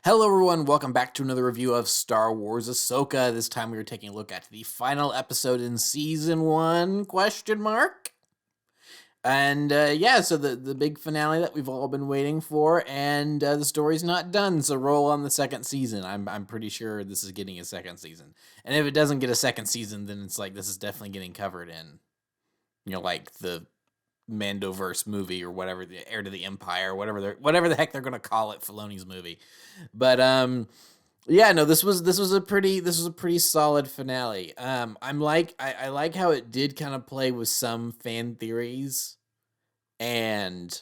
Hello everyone, welcome back to another review of Star Wars Ahsoka. This time we are taking a look at the final episode in Season 1, question mark? And so the big finale that we've all been waiting for, and the story's not done, so roll on the second season. I'm pretty sure this is getting a second season. And if it doesn't get a second season, then it's like this is definitely getting covered in, like the Mandoverse movie or whatever, the Heir to the Empire, whatever the heck they're gonna call it, Filoni's movie. But this was a pretty solid finale. I like how it did kind of play with some fan theories and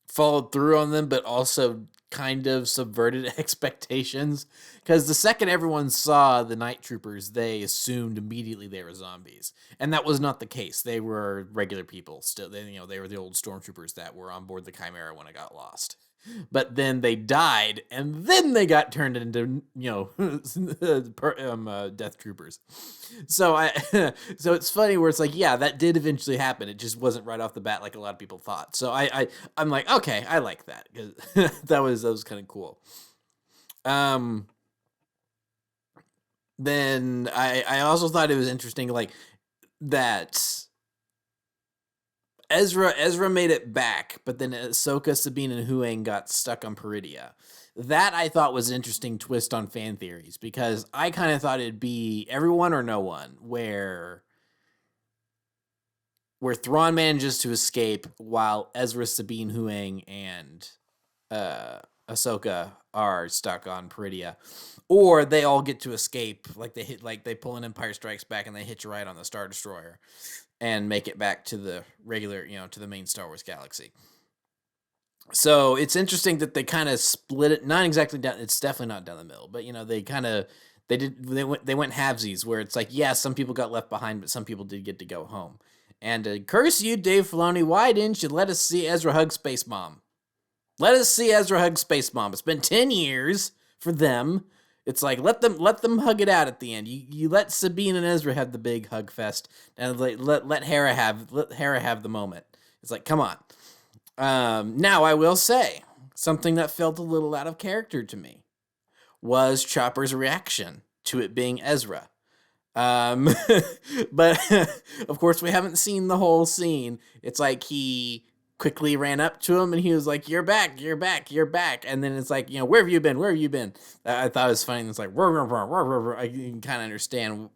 followed through on them, but also kind of subverted expectations. Because the second everyone saw the night troopers, they assumed immediately they were zombies, and that was not the case. They were regular people still. They were the old stormtroopers that were on board the Chimera when it got lost. But then they died, and then they got turned into death troopers. So so it's funny where it's like, yeah, that did eventually happen. It just wasn't right off the bat like a lot of people thought. So I'm like, okay, I like that, because that was kind of cool. Then I also thought it was interesting, like, that Ezra made it back, but then Ahsoka, Sabine, and Huyang got stuck on Peridea. That I thought was an interesting twist on fan theories, because I kind of thought it'd be everyone or no one, where Thrawn manages to escape while Ezra, Sabine, Huyang, and Ahsoka are stuck on Peridea, or they all get to escape, like they pull an Empire Strikes Back and they hitch a ride on the Star Destroyer and make it back to the regular, to the main Star Wars galaxy. So it's interesting that they kind of split it, not exactly down. It's definitely not down the middle, but they went halvesies, where it's like, yeah, some people got left behind, but some people did get to go home. And curse you, Dave Filoni, why didn't you let us see Ezra hug Space Mom? Let us see Ezra hug Space Mom. It's been 10 years for them. It's like, let them hug it out at the end. You let Sabine and Ezra have the big hug fest, and let Hera have the moment. It's like, come on. Now I will say something that felt a little out of character to me was Chopper's reaction to it being Ezra. But of course we haven't seen the whole scene. It's like he quickly ran up to him and he was like, "You're back, you're back, you're back." And then it's like, where have you been? Where have you been? I thought it was funny. It's like, I can kind of understand.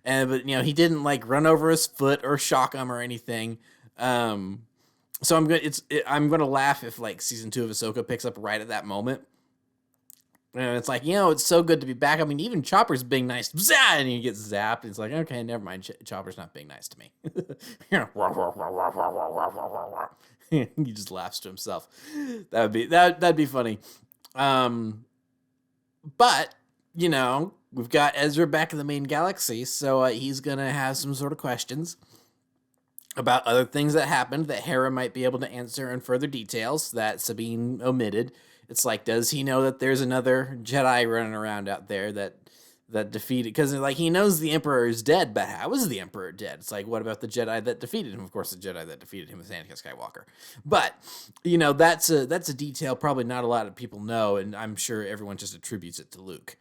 But he didn't like run over his foot or shock him or anything. So I'm gonna laugh if like season 2 of Ahsoka picks up right at that moment. And it's like, it's so good to be back. I mean, even Chopper's being nice, and he gets zapped. It's like, okay, never mind. Chopper's not being nice to me. He just laughs to himself. That'd be funny. But we've got Ezra back in the main galaxy, so he's gonna have some sort of questions about other things that happened that Hera might be able to answer in further details that Sabine omitted. It's like, does he know that there's another Jedi running around out there that defeated? Because like, he knows the Emperor is dead, but how is the Emperor dead? It's like, what about the Jedi that defeated him? Of course, the Jedi that defeated him is Anakin Skywalker. But that's a detail probably not a lot of people know, and I'm sure everyone just attributes it to Luke.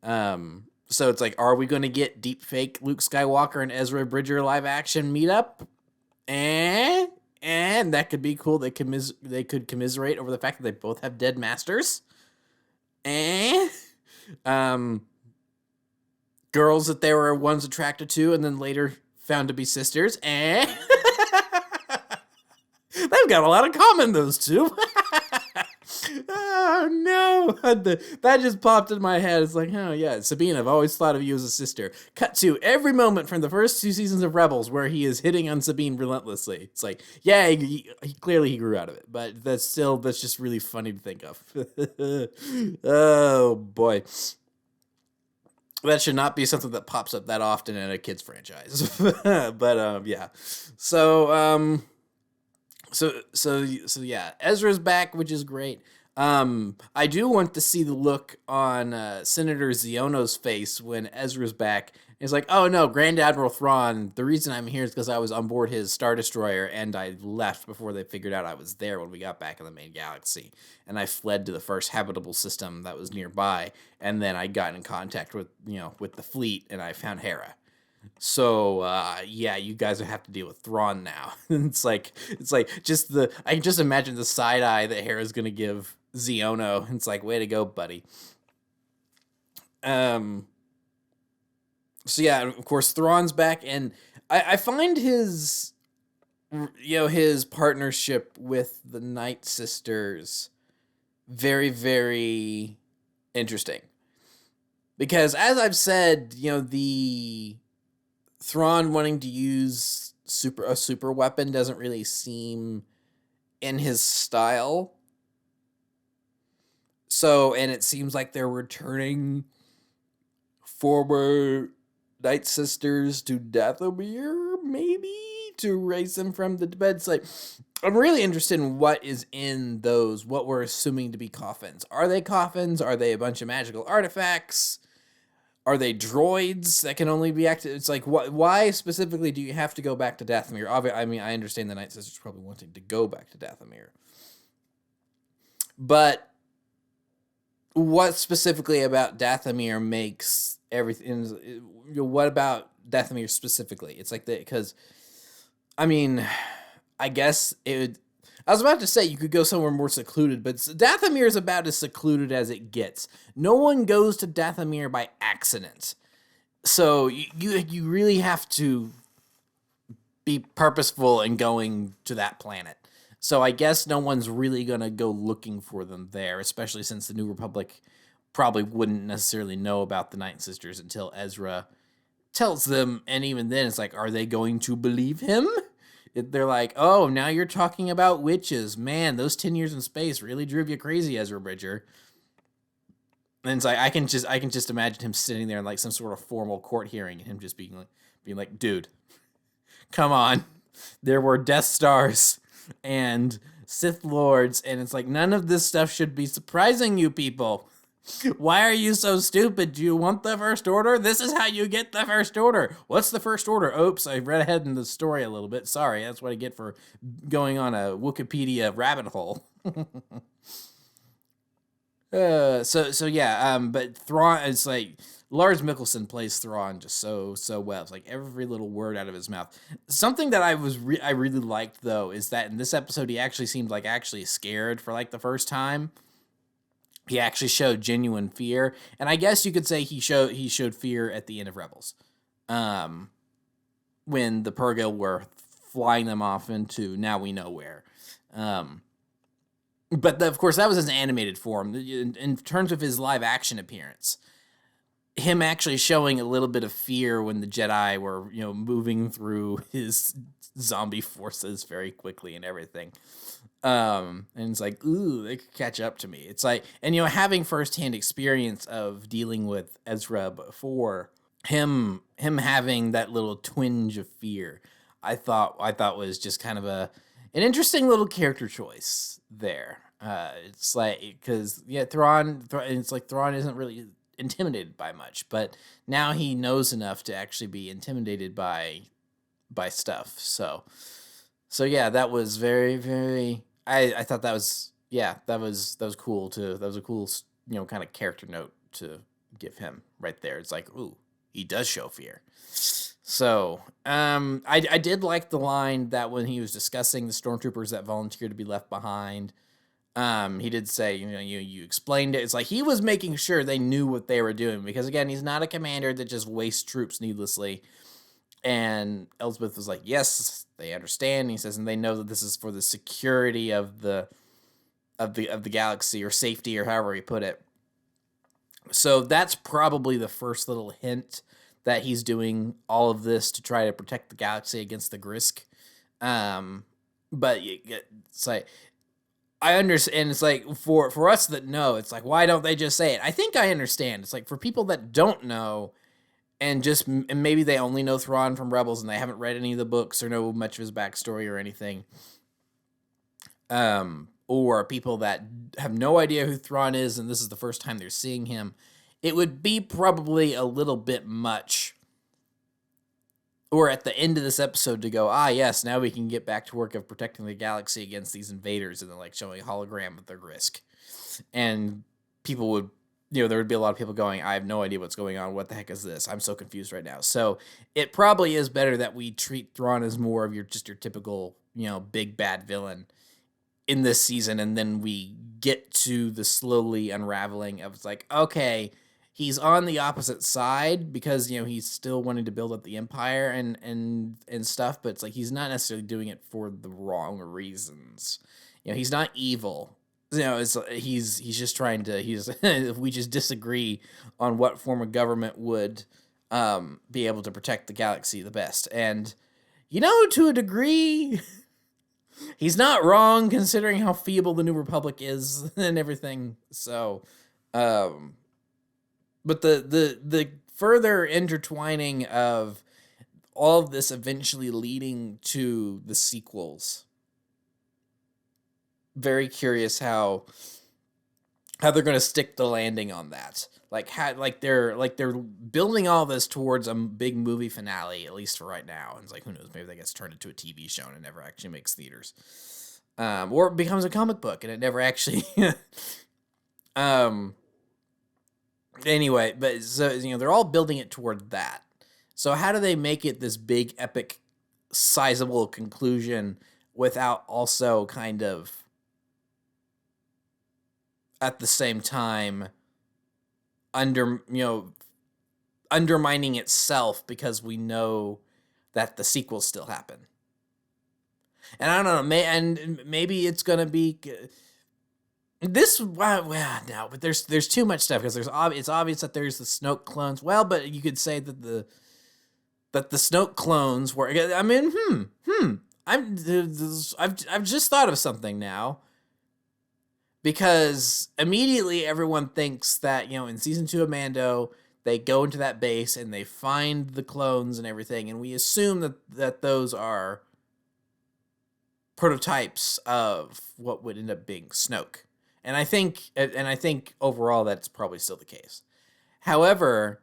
So it's like, are we going to get deep fake Luke Skywalker and Ezra Bridger live action meetup? And that could be cool. They could commiserate over the fact that they both have dead masters. Girls that they were once attracted to and then later found to be sisters. They've got a lot in common, those two. Oh no, that just popped in my head. It's like, oh yeah, Sabine, I've always thought of you as a sister. Cut to every moment from the first 2 seasons of Rebels where he is hitting on Sabine relentlessly. It's like, yeah, he clearly grew out of it, but that's just really funny to think of. Oh boy, that should not be something that pops up that often in a kids franchise. But yeah, so yeah, Ezra's back, which is great. I do want to see the look on Senator Ziono's face when Ezra's back. He's like, "Oh no, Grand Admiral Thrawn. The reason I'm here is because I was on board his Star Destroyer, and I left before they figured out I was there when we got back in the main galaxy, and I fled to the first habitable system that was nearby, and then I got in contact with with the fleet, and I found Hera." So yeah, you guys will have to deal with Thrawn now. it's like just I can just imagine the side eye that Hera's gonna give Ziono. It's like, way to go, buddy. So yeah, of course Thrawn's back, and I find his his partnership with the Night Sisters very, very interesting. Because as I've said, the Thrawn wanting to use a super weapon doesn't really seem in his style. So, and it seems like they're returning former Night Sisters to Dathomir, maybe, to raise them from the dead. It's like, I'm really interested in what is in those, what we're assuming to be coffins. Are they coffins? Are they a bunch of magical artifacts? Are they droids that can only be active? It's like, why specifically do you have to go back to Dathomir? I mean, I understand the Night Sisters probably wanting to go back to Dathomir. But what specifically about Dathomir makes everything... What about Dathomir specifically? It's like that, because, I mean, I guess it would... I was about to say you could go somewhere more secluded, but Dathomir is about as secluded as it gets. No one goes to Dathomir by accident. So you really have to be purposeful in going to that planet. So I guess no one's really going to go looking for them there, especially since the New Republic probably wouldn't necessarily know about the Night Sisters until Ezra tells them. And even then, it's like, are they going to believe him? They're like, oh, now you're talking about witches. Man, those 10 years in space really drove you crazy, Ezra Bridger. And it's like, I can just imagine him sitting there in like some sort of formal court hearing and him just being like, dude, come on. There were Death Stars and Sith Lords, and it's like, none of this stuff should be surprising you people. Why are you so stupid? Do you want the First Order? This is how you get the First Order. What's the First Order? Oops, I read ahead in the story a little bit. Sorry, that's what I get for going on a Wikipedia rabbit hole. So yeah, but Thrawn, it's like, Lars Mikkelsen plays Thrawn just so well. It's like every little word out of his mouth. Something that I really liked, though, is that in this episode he actually seemed like actually scared for like the first time. He actually showed genuine fear, and I guess you could say he showed fear at the end of Rebels, when the Purrgil were flying them off into now we know where. But of course that was his animated form. In terms of his live action appearance, him actually showing a little bit of fear when the Jedi were moving through his zombie forces very quickly and everything. And it's like, ooh, they could catch up to me. It's like, and having firsthand experience of dealing with Ezra before, him having that little twinge of fear, I thought was just kind of an interesting little character choice there. It's like, because Thrawn, it's like Thrawn isn't really intimidated by much, but now he knows enough to actually be intimidated by stuff. So yeah, that was very, very. I thought that was that was cool too. That was a cool kind of character note to give him right there. It's like, ooh, he does show fear. So I did like the line that when he was discussing the stormtroopers that volunteered to be left behind, he did say, you explained it. It's like he was making sure they knew what they were doing, because again, he's not a commander that just wastes troops needlessly. And Elsbeth was like, yes, they understand. He says, and they know that this is for the security of the galaxy, or safety, or however he put it. So that's probably the first little hint that he's doing all of this to try to protect the galaxy against the Grisk. But it's like, I understand. It's like, for us that know, it's like, why don't they just say it? I think I understand. It's like, for people that don't know, and maybe they only know Thrawn from Rebels and they haven't read any of the books or know much of his backstory or anything, or people that have no idea who Thrawn is and this is the first time they're seeing him, it would be probably a little bit much. Or at the end of this episode to go, yes, now we can get back to work of protecting the galaxy against these invaders, and then like showing a hologram of the risk. And people would, there would be a lot of people going, I have no idea what's going on. What the heck is this? I'm so confused right now. So it probably is better that we treat Thrawn as more of your typical, big bad villain in this season. And then we get to the slowly unraveling of it's like, okay, he's on the opposite side because, he's still wanting to build up the empire and stuff, but it's like he's not necessarily doing it for the wrong reasons. He's not evil. He's just trying to, if we just disagree on what form of government would be able to protect the galaxy the best. And, to a degree, he's not wrong considering how feeble the New Republic is and everything. So, but the further intertwining of all of this eventually leading to the sequels. Very curious how they're going to stick the landing on that. They're building all this towards a big movie finale, at least for right now. And it's like, who knows, maybe that gets turned into a TV show and it never actually makes theaters. Or it becomes a comic book and it never actually anyway, but so they're all building it toward that. So how do they make it this big epic sizable conclusion without also kind of at the same time undermining itself because we know that the sequels still happen. And I don't know, maybe it's going to be this, no, but there's too much stuff because it's obvious that there's the Snoke clones. Well, but you could say that the Snoke clones were. I mean, I've just thought of something now, because immediately everyone thinks that in season 2 of Mando they go into that base and they find the clones and everything, and we assume that those are prototypes of what would end up being Snoke. And I think overall that's probably still the case. However,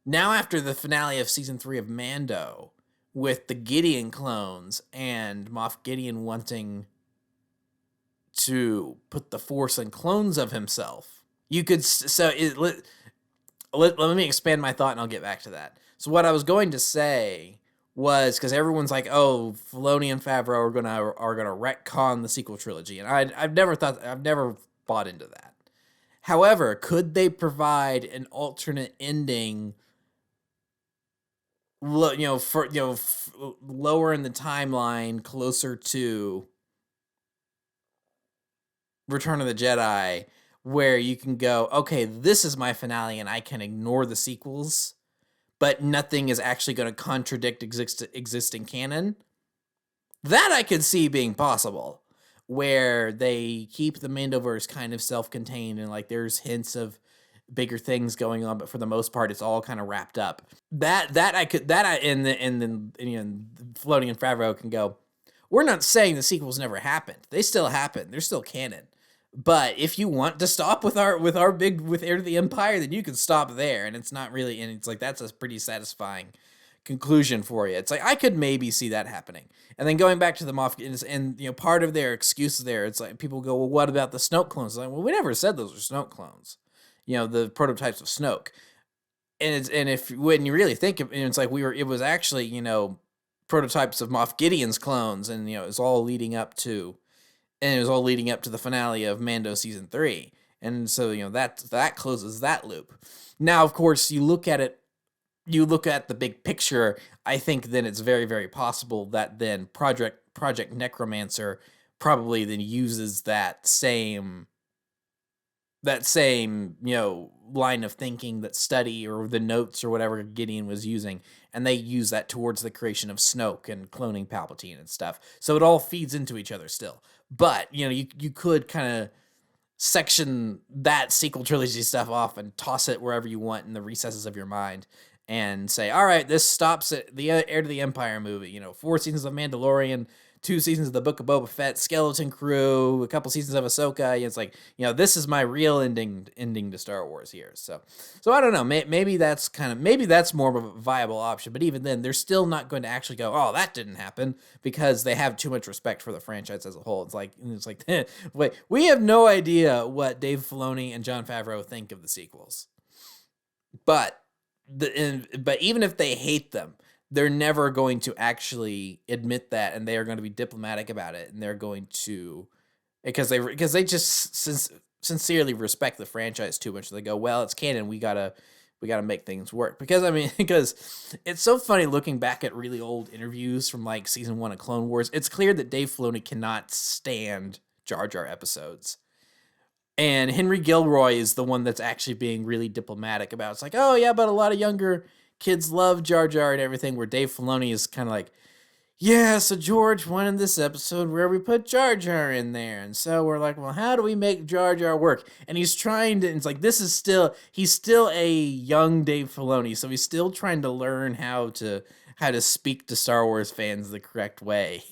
now after the finale of season 3 of Mando, with the Gideon clones and Moff Gideon wanting to put the Force in clones of himself, you could let me expand my thought and I'll get back to that. So what I was going to say was, because everyone's like, oh, Filoni and Favreau are gonna retcon the sequel trilogy, and I've never bought into that. However, could they provide an alternate ending, lower in the timeline, closer to Return of the Jedi, where you can go, okay, this is my finale, and I can ignore the sequels, but nothing is actually going to contradict existing canon? That I could see being possible, where they keep the Mandoverse kind of self-contained and like there's hints of bigger things going on, but for the most part, it's all kind of wrapped up. And then Filoni and Favreau can go, we're not saying the sequels never happened. They still happen. They're still canon. But if you want to stop with Heir to the Empire, then you can stop there, and it's not really, and it's like that's a pretty satisfying conclusion for you. It's like I could maybe see that happening. And then going back to the Moff, and part of their excuses there, it's like people go, well, what about the Snoke clones? It's like, well, we never said those were Snoke clones. The prototypes of Snoke. And when you really think of it, it's like it was actually prototypes of Moff Gideon's clones, and it was all leading up to. And it was all leading up to the finale of Mando season 3. And so, that closes that loop. Now, of course, you look at the big picture, I think then it's very, very possible that then Project Necromancer probably then uses that same line of thinking, that study or the notes or whatever Gideon was using, and they use that towards the creation of Snoke and cloning Palpatine and stuff. So it all feeds into each other still. But, you could kind of section that sequel trilogy stuff off and toss it wherever you want in the recesses of your mind and say, all right, this stops at the Heir to the Empire movie. 4 seasons of Mandalorian 2 seasons of the Book of Boba Fett, Skeleton Crew, a couple seasons of Ahsoka. It's like, this is my real ending to Star Wars here. So I don't know. Maybe that's more of a viable option. But even then, they're still not going to actually go, oh, that didn't happen, because they have too much respect for the franchise as a whole. It's like wait, we have no idea what Dave Filoni and Jon Favreau think of the sequels. But even if they hate them, they're never going to actually admit that, and they are going to be diplomatic about it, and they're going to, because they just sincerely respect the franchise too much. They go, well, it's canon. We gotta make things work. Because because it's so funny looking back at really old interviews from like season 1 of Clone Wars. It's clear that Dave Filoni cannot stand Jar Jar episodes. And Henry Gilroy is the one that's actually being really diplomatic about it. It's like, oh yeah, but a lot of younger kids love Jar Jar and everything, where Dave Filoni is kind of like, yeah, so George wanted this episode where we put Jar Jar in there. And so we're like, well, how do we make Jar Jar work? And he's trying to, it's like, he's still a young Dave Filoni. So he's still trying to learn how to speak to Star Wars fans the correct way.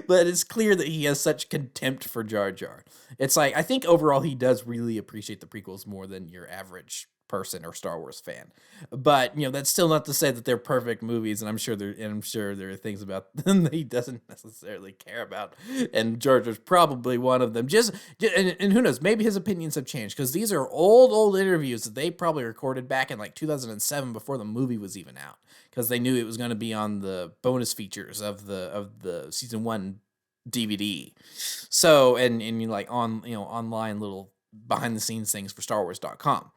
But it's clear that he has such contempt for Jar Jar. It's like, I think overall he does really appreciate the prequels more than your average person or Star Wars fan. But that's still not to say that they're perfect movies, and I'm sure there are things about them that he doesn't necessarily care about, and Jar Jar's probably one of them. And who knows, maybe his opinions have changed, because these are old interviews that they probably recorded back in like 2007 before the movie was even out, because they knew it was going to be on the bonus features of the season 1 DVD. So and you like on online little behind the scenes things for StarWars.com.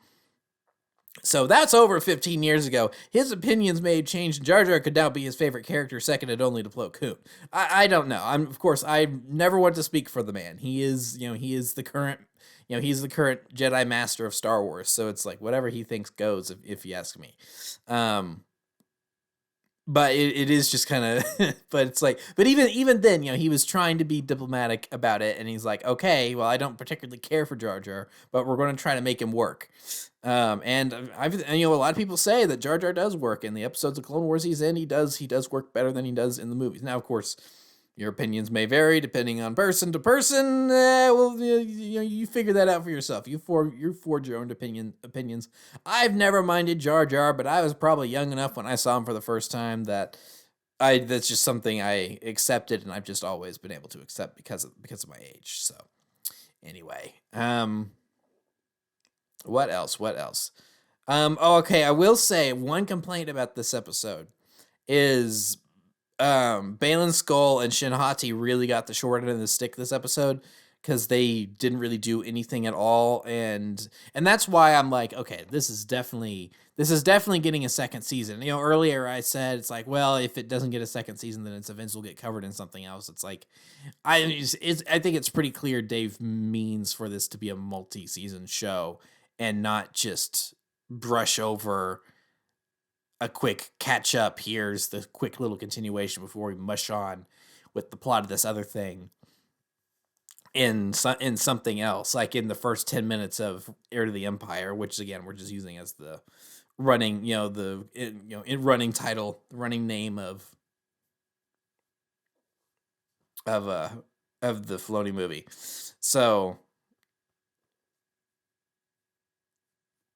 So that's over 15 years ago. His opinions may have changed. Jar Jar could now be his favorite character, seconded only to Plo Koon. I don't know. I never want to speak for the man. He is the current, he's the current Jedi Master of Star Wars. So it's like whatever he thinks goes, if you ask me. But it is just kind of, but it's like, but even then, he was trying to be diplomatic about it, and he's like, okay, well, I don't particularly care for Jar Jar, but we're going to try to make him work. And a lot of people say that Jar Jar does work in the episodes of Clone Wars he's in. He does work better than he does in the movies. Now, of course, your opinions may vary depending on person to person. Well, you figure that out for yourself. You forge your own opinions. I've never minded Jar Jar, but I was probably young enough when I saw him for the first time that that's just something I accepted, and I've just always been able to accept because of my age. So, anyway, what else? Okay, I will say one complaint about this episode is Baylan Skoll and Shin Hati really got the short end of the stick this episode, because they didn't really do anything at all, and that's why I'm like, okay, this is definitely getting a second season. Earlier I said it's like, well, if it doesn't get a second season, then its events will get covered in something else. It's like, I think it's pretty clear Dave means for this to be a multi-season show and not just brush over a quick catch up. Here's the quick little continuation before we mush on with the plot of this other thing in something else, like in the first 10 minutes of Heir to the Empire, which again we're just using as the running, running title, running name of the Filoni movie. So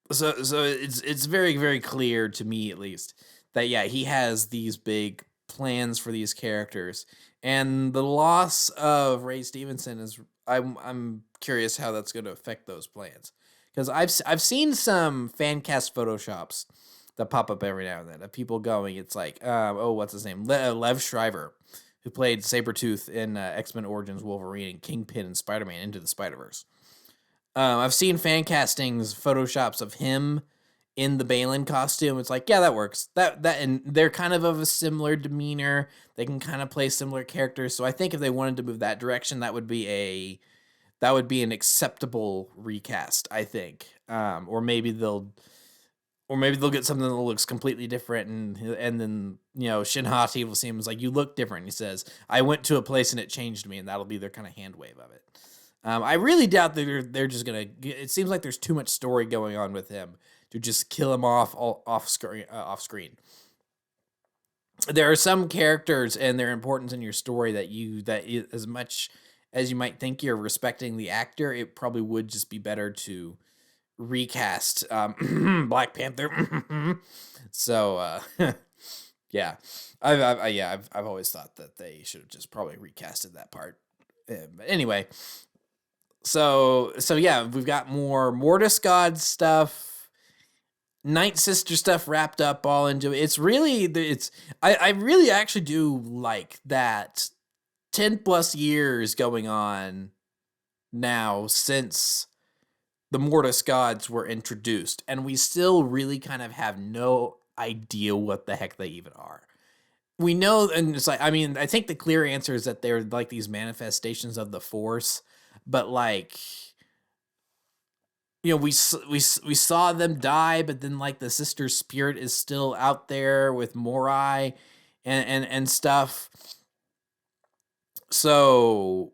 it's very, very clear to me, at least, that he has these big plans for these characters, and the loss of Ray Stevenson is, I'm curious how that's going to affect those plans, because I've seen some fan cast photoshops that pop up every now and then of people going, it's like, what's his name, Lev Shriver, who played Sabretooth in X-Men Origins Wolverine and Kingpin in Spider-Man Into the Spider-Verse. I've seen fan castings, photoshops of him in the Baylan costume. It's like, yeah, that works. And they're kind of a similar demeanor. They can kind of play similar characters. So I think if they wanted to move that direction, that would be an acceptable recast, I think. Or maybe they'll get something that looks completely different, and then Shin Hati will see him as like, you look different. He says, I went to a place and it changed me, and that'll be their kind of hand wave of it. I really doubt that they're just gonna. It seems like there's too much story going on with him to just kill him off screen. there are some characters and their importance in your story as much as you might think you're respecting the actor, it probably would just be better to recast Black Panther. So yeah, I've always thought that they should have just probably recasted that part. But anyway, so yeah, we've got more Mortis God stuff, Night Sister stuff wrapped up all into it. I really actually do like that 10 plus years going on now since the Mortis gods were introduced, and we still really kind of have no idea what the heck they even are. We know, and it's like, I mean, I think the clear answer is that they're like these manifestations of the Force, but like, we saw them die, but then like the sister spirit is still out there with Morai and stuff. So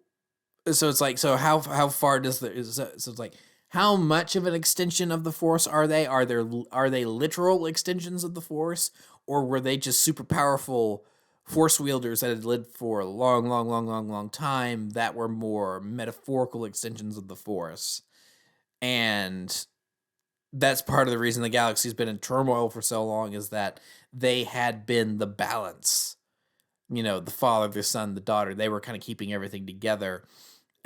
it's like, so how far does so it's like, how much of an extension of the Force are they? Are they literal extensions of the Force, or were they just super powerful Force wielders that had lived for a long time that were more metaphorical extensions of the Force? And that's part of the reason the galaxy's been in turmoil for so long, is that they had been the balance. The father, the son, the daughter, they were kind of keeping everything together.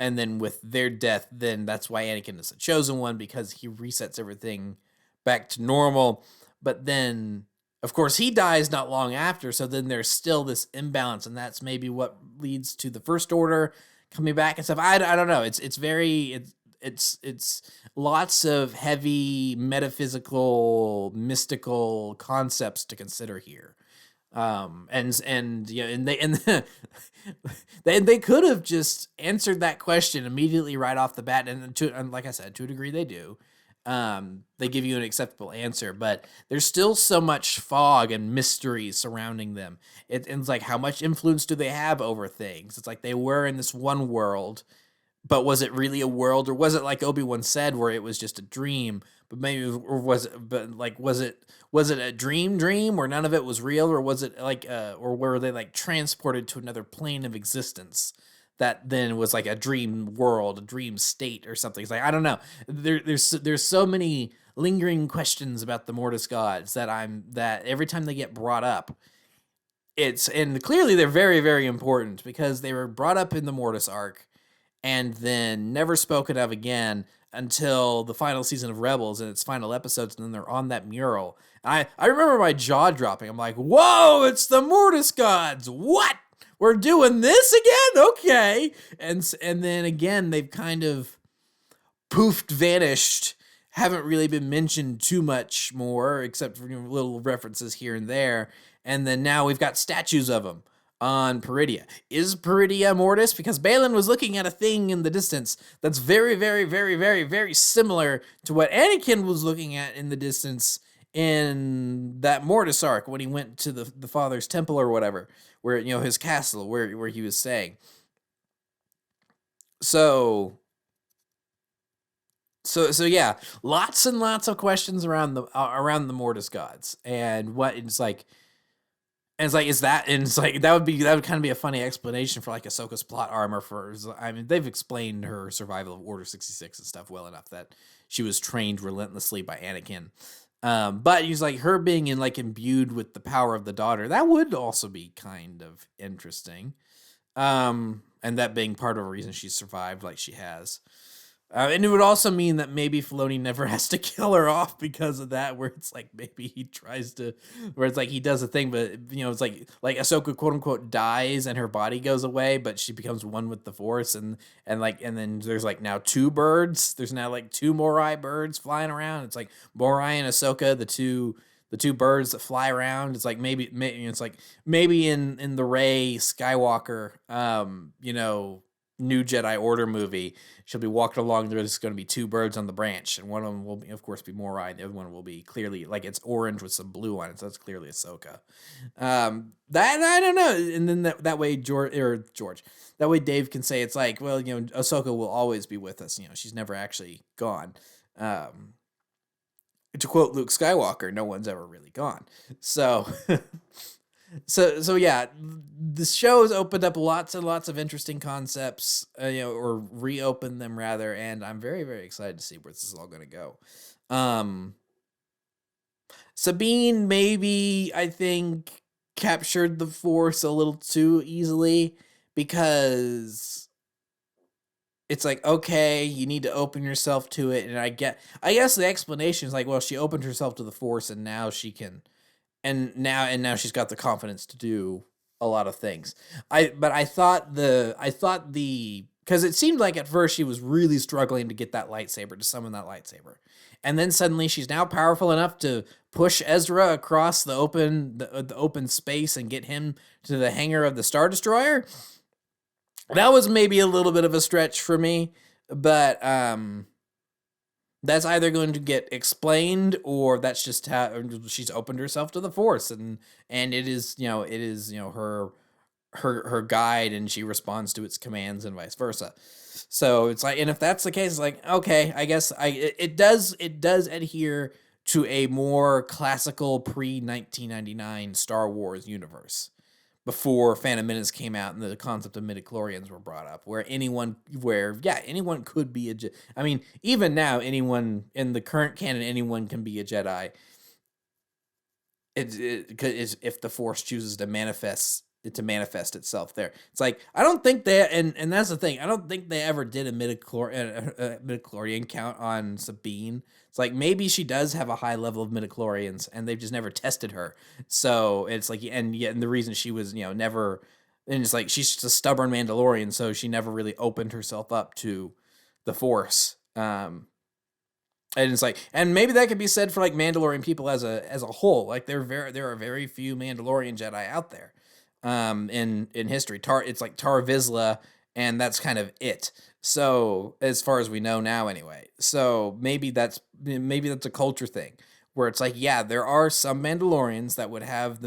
And then with their death, then that's why Anakin is the chosen one, because he resets everything back to normal. But then, of course, he dies not long after. So then there's still this imbalance, and that's maybe what leads to the First Order coming back and stuff. I don't know. It's lots of heavy metaphysical, mystical concepts to consider here. They could have just answered that question immediately right off the bat, and like I said, to a degree they do. They give you an acceptable answer, but there's still so much fog and mystery surrounding them. It's like, how much influence do they have over things? It's like they were in this one world, but was it really a world, or was it like Obi-Wan said, where it was just a dream? But maybe, or was it a dream where none of it was real, or was it like, or were they like transported to another plane of existence that then was like a dream world, a dream state, or something? It's like, I don't know. There's so many lingering questions about the Mortis gods that every time they get brought up, and clearly they're very, very important, because they were brought up in the Mortis arc and then never spoken of again until the final season of Rebels and its final episodes, and then they're on that mural. I remember my jaw dropping. I'm like, whoa, it's the Mortis gods. What? We're doing this again? Okay. And then again, they've kind of poofed, vanished, haven't really been mentioned too much more, except for little references here and there. And then now we've got statues of them on Peridia. Is Peridia Mortis? Because Balin was looking at a thing in the distance that's very, very, very, very, very similar to what Anakin was looking at in the distance in that Mortis arc when he went to the father's temple or whatever, where, his castle, where he was staying. So yeah, lots and lots of questions around the Mortis gods, and what it's like. And it's like, that would kind of be a funny explanation for like Ahsoka's plot armor they've explained her survival of Order 66 and stuff well enough that she was trained relentlessly by Anakin. But he's like, her being imbued with the power of the daughter, that would also be kind of interesting. And that being part of a reason she survived like she has. And it would also mean that maybe Filoni never has to kill her off because of that, where it's like maybe he tries to, where it's like he does a thing, but it's like Ahsoka quote unquote dies and her body goes away, but she becomes one with the Force, and then there's like now two birds. There's now like two Morai birds flying around. It's like Morai and Ahsoka, the two birds that fly around. It's like maybe it's like maybe in the Rey Skywalker, New Jedi Order movie, she'll be walking along. There's going to be two birds on the branch, and one of them will, of course, be Morai. The other one will be clearly like it's orange with some blue on it, so that's clearly Ahsoka. That I don't know. And then that way George, that way Dave can say it's like, well, Ahsoka will always be with us. She's never actually gone. To quote Luke Skywalker, no one's ever really gone. So. So yeah, the show has opened up lots and lots of interesting concepts, or reopened them rather, and I'm very very excited to see where this is all going to go. Um, Sabine maybe I think captured the Force a little too easily because it's like, okay, you need to open yourself to it, and I guess the explanation is like, well, she opened herself to the Force, and now she can, and now she's got the confidence to do a lot of things. But I thought the because it seemed like at first she was really struggling to get that lightsaber, to summon that lightsaber, and then suddenly she's now powerful enough to push Ezra across the open space and get him to the hangar of the Star Destroyer. That was maybe a little bit of a stretch for me, but that's either going to get explained or that's just how she's opened herself to the Force, and it is her guide, and she responds to its commands and vice versa. So it's like, and if that's the case, it's like, okay, I guess it does adhere to a more classical pre 1999 Star Wars universe before Phantom Menace came out and the concept of midichlorians were brought up, where anyone could be I mean, even now, anyone in the current canon, anyone can be a Jedi. It's if the Force chooses to manifest itself there. It's like, I don't think they, and that's the thing, I don't think they ever did a midichlorian count on Sabine. It's like, maybe she does have a high level of midichlorians and they've just never tested her. So it's like, and the reason she was, never, and it's like, she's just a stubborn Mandalorian, so she never really opened herself up to the Force. And it's like, and maybe that could be said for like Mandalorian people as a whole. Like, there are very few Mandalorian Jedi out there in history. It's like Tar Vizsla, and that's kind of it. So as far as we know now, anyway. So maybe that's a culture thing where it's like, yeah, there are some Mandalorians that would have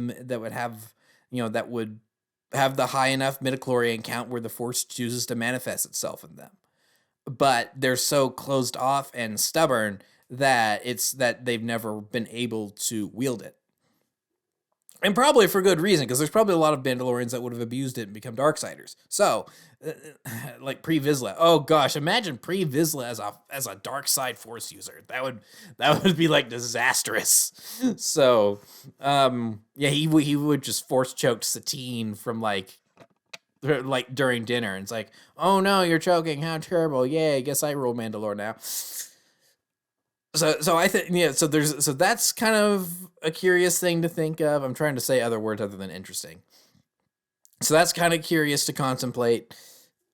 the high enough midichlorian count where the Force chooses to manifest itself in them, but they're so closed off and stubborn that they've never been able to wield it. And probably for good reason, because there's probably a lot of Mandalorians that would have abused it and become Darksiders. So, like Pre Vizsla. Oh gosh, imagine Pre Vizsla as a dark side Force user. That would be like disastrous. So, yeah, he would just force choke Satine from like during dinner, and it's like, oh no, you're choking, how terrible. Yeah, I guess I rule Mandalore now. So I think, yeah, so that's kind of a curious thing to think of. I'm trying to say other words other than interesting. So that's kind of curious to contemplate.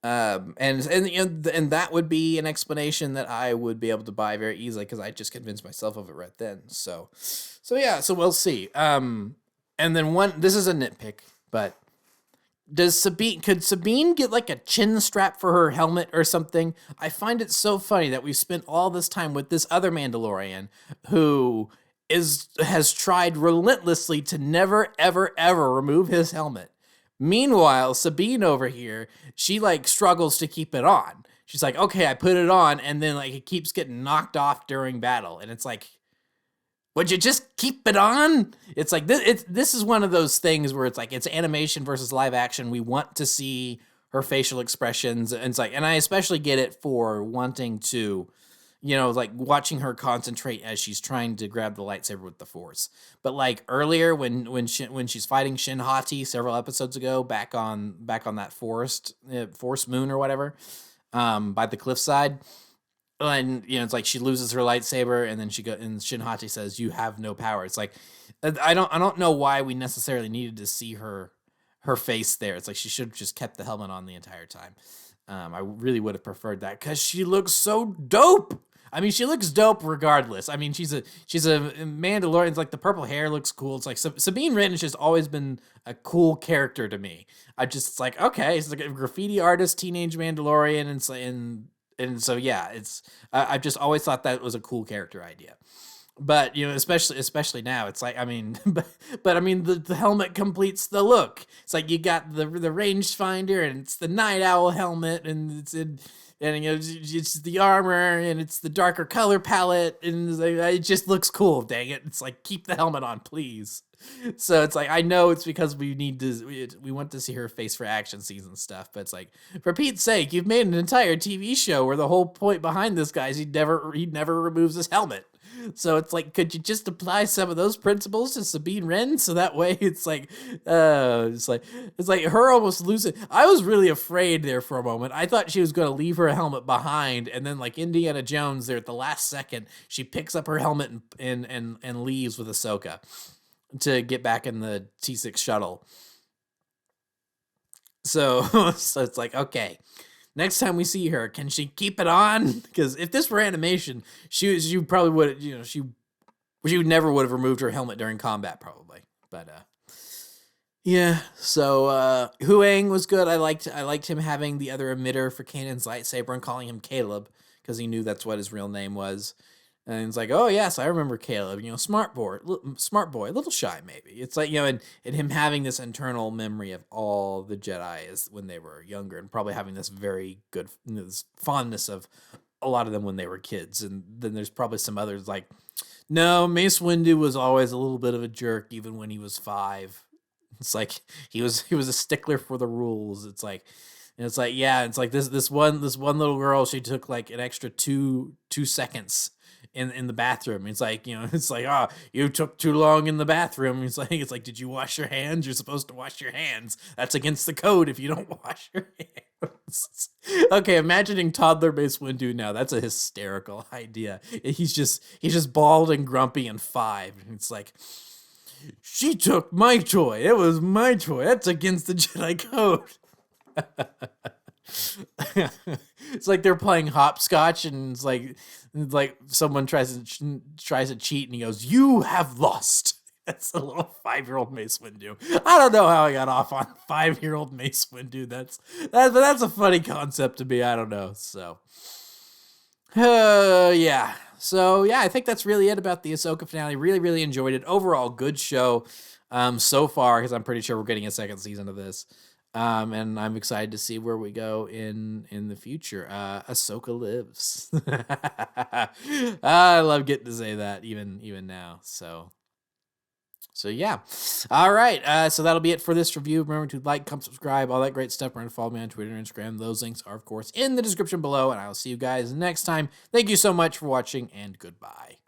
And that would be an explanation that I would be able to buy very easily, because I just convinced myself of it right then. So yeah, so we'll see. And then this is a nitpick, but could Sabine get like a chin strap for her helmet or something? I find it so funny that we've spent all this time with this other Mandalorian who has tried relentlessly to never ever ever remove his helmet. Meanwhile, Sabine over here, she like struggles to keep it on. She's like, okay, I put it on, and then like it keeps getting knocked off during battle, and it's like, would you just keep it on? It's like, this is one of those things where it's like, it's animation versus live action. We want to see her facial expressions. And it's like, and I especially get it for wanting to, like watching her concentrate as she's trying to grab the lightsaber with the Force. But like earlier when she's fighting Shin Hati several episodes ago, back on that forest moon or whatever, by the cliffside, and it's like she loses her lightsaber, and then and Shin Hati says, "You have no power." It's like, I don't know why we necessarily needed to see her face there. It's like she should have just kept the helmet on the entire time. I really would have preferred that, because she looks so dope. I mean, she looks dope regardless. I mean, she's a Mandalorian. It's like the purple hair looks cool. It's like Sabine Wren has just always been a cool character to me. It's like, okay, it's like a graffiti artist, teenage Mandalorian, and so yeah, I've just always thought that was a cool character idea. But especially now, it's like, I mean, but I mean, the helmet completes the look. It's like you got the rangefinder, and it's the night owl helmet, and and it's the armor and it's the darker color palette, and it's like, it just looks cool. Dang it! It's like, keep the helmet on, please. So it's like, I know it's because we want to see her face for action scenes and stuff, but it's like, for Pete's sake, you've made an entire TV show where the whole point behind this guy is he never removes his helmet. So it's like, could you just apply some of those principles to Sabine Wren, so that way it's like her almost losing. I was really afraid there for a moment. I thought she was going to leave her helmet behind, and then like Indiana Jones there at the last second, she picks up her helmet and leaves with Ahsoka to get back in the T6 shuttle. So so it's like, okay, next time we see her, can she keep it on? Because if this were animation, she probably would, she never would have removed her helmet during combat, probably. But yeah. So Huang was good. I liked him having the other emitter for Kanan's lightsaber and calling him Caleb, because he knew that's what his real name was. And it's like, oh yes, I remember Caleb. Smart boy, a little shy maybe. It's like, and him having this internal memory of all the Jedi as when they were younger, and probably having this very good this fondness of a lot of them when they were kids. And then there's probably some others like, no, Mace Windu was always a little bit of a jerk even when he was 5. It's like he was a stickler for the rules. It's like. And it's like, yeah, it's like this one little girl, she took like an extra 2 seconds in the bathroom. It's like, oh, you took too long in the bathroom. It's like, did you wash your hands? You're supposed to wash your hands. That's against the code if you don't wash your hands. Okay, imagining toddler Mace Windu now. That's a hysterical idea. He's just bald and grumpy and 5. It's like, she took my toy. It was my toy. That's against the Jedi code. It's like they're playing hopscotch, and it's like someone tries to cheat, and he goes, "You have lost." That's a little 5-year-old Mace Windu. I don't know how I got off on 5-year-old Mace Windu. That's a funny concept to me. I don't know. So, yeah. So yeah, I think that's really it about the Ahsoka finale. Really, really enjoyed it. Overall, good show so far, because I'm pretty sure we're getting a second season of this. And I'm excited to see where we go in the future. Ahsoka lives. I love getting to say that even now. So yeah. All right. So that'll be it for this review. Remember to like, comment, subscribe, all that great stuff. Remember to follow me on Twitter and Instagram. Those links are, of course, in the description below. And I'll see you guys next time. Thank you so much for watching, and goodbye.